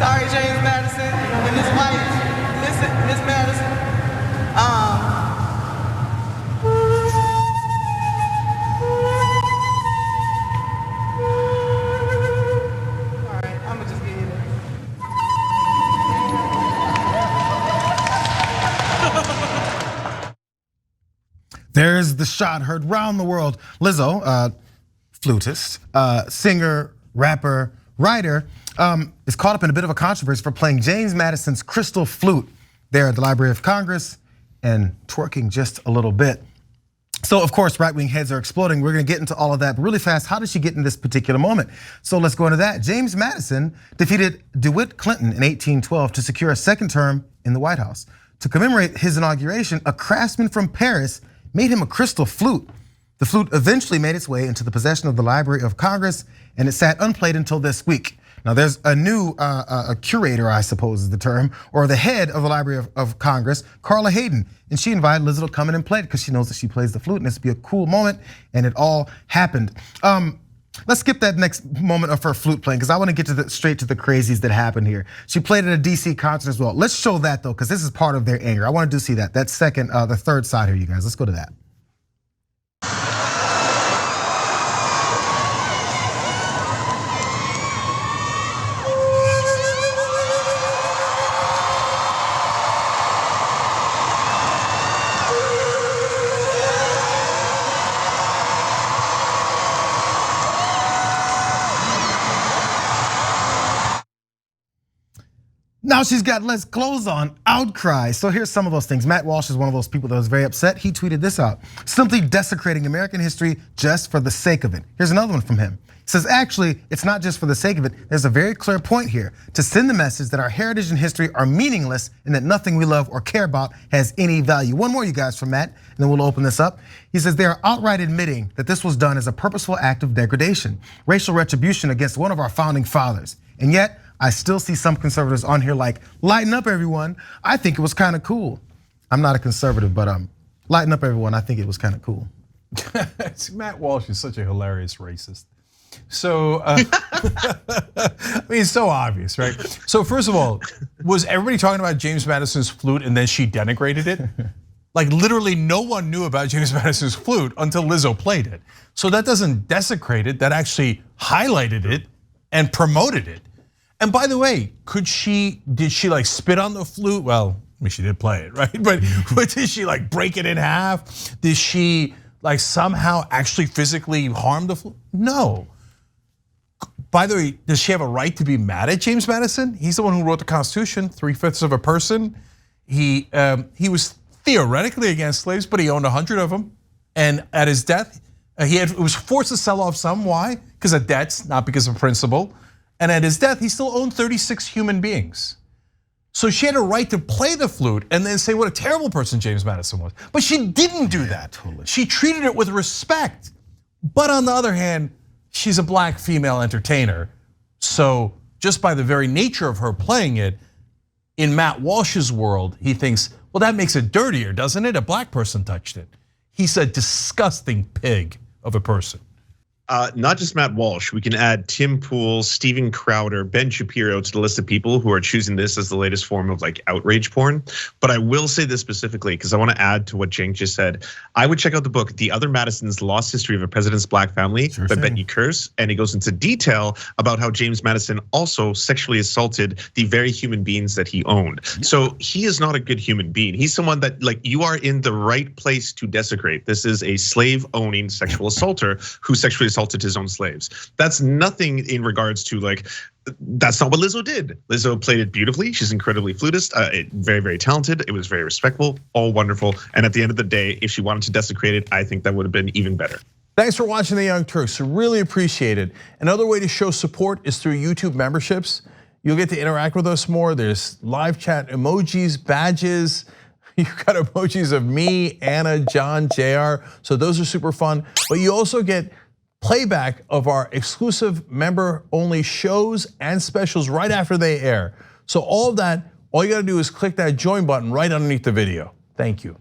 Sorry, James Madison and his wife, Miss Madison. All right, I'm gonna just get it. There's the shot heard round the world. Lizzo, flutist, singer, rapper, writer, is caught up in a bit of a controversy for playing James Madison's crystal flute there at the Library of Congress and twerking just a little bit. So of course, right-wing heads are exploding. We're gonna get into all of that, but really fast, how did she get in this particular moment? So let's go into that. James Madison defeated DeWitt Clinton in 1812 to secure a second term in the White House. To commemorate his inauguration, a craftsman from Paris made him a crystal flute. The flute eventually made its way into the possession of the Library of Congress, and it sat unplayed until this week. Now there's a new a curator, I suppose is the term, or the head of the Library of Congress, Carla Hayden, and she invited Lizzo to come in and play it because she knows that she plays the flute, and this would be a cool moment, and it all happened. Let's skip that next moment of her flute playing because I want to get straight to the crazies that happened here. She played at a DC concert as well. Let's show that though, because this is part of their anger. I want to see that. That's second, the third side here, you guys. Let's go to that. Now she's got less clothes on, outcry. So here's some of those things. Matt Walsh is one of those people that was very upset. He tweeted this out: simply desecrating American history just for the sake of it. Here's another one from him. He says, actually, it's not just for the sake of it. There's a very clear point here to send the message that our heritage and history are meaningless and that nothing we love or care about has any value. One more, you guys, from Matt, and then we'll open this up. He says they are outright admitting that this was done as a purposeful act of degradation, racial retribution against one of our founding fathers. And yet, I still see some conservatives on here like, lighten up everyone. I think it was kind of cool. I'm not a conservative, but lighten up everyone. I think it was kind of cool. Matt Walsh is such a hilarious racist. So, I mean, it's so obvious, right? So first of all, was everybody talking about James Madison's flute and then she denigrated it? Like literally no one knew about James Madison's flute until Lizzo played it. So that doesn't desecrate it, that actually highlighted it and promoted it. And by the way, did she like spit on the flute? Well, I mean, she did play it, right? But did she like break it in half? Did she like somehow actually physically harm the flute? No. By the way, does she have a right to be mad at James Madison? He's the one who wrote the Constitution, 3/5 of a person. He was theoretically against slaves, but he owned 100 of them. And at his death, he was forced to sell off some. Why? Because of debts, not because of principle. And at his death, he still owned 36 human beings. So she had a right to play the flute and then say what a terrible person James Madison was. But she didn't do that. Totally. She treated it with respect. But on the other hand, she's a black female entertainer. So just by the very nature of her playing it, in Matt Walsh's world, he thinks, well, that makes it dirtier, doesn't it? A black person touched it. He's a disgusting pig of a person. Not just Matt Walsh, we can add Tim Pool, Steven Crowder, Ben Shapiro to the list of people who are choosing this as the latest form of like outrage porn. But I will say this specifically because I want to add to what Cenk just said. I would check out the book, The Other Madisons, Lost History of a President's Black Family by Bettany Curse. And it goes into detail about how James Madison also sexually assaulted the very human beings that he owned. So he is not a good human being. He's someone that like you are in the right place to desecrate. This is a slave owning sexual assaulter who sexually assaulted his own slaves. That's nothing in regards to like, that's not what Lizzo did. Lizzo played it beautifully. She's incredibly flutist, very, very talented. It was very respectful, all wonderful. And at the end of the day, if she wanted to desecrate it, I think that would have been even better. Thanks for watching the Young Turks, really appreciate it. Another way to show support is through YouTube memberships. You'll get to interact with us more. There's live chat emojis, badges. You've got emojis of me, Anna, John, JR. So those are super fun. But you also get playback of our exclusive member-only shows and specials right after they air. So all of that, all you gotta do is click that join button right underneath the video. Thank you.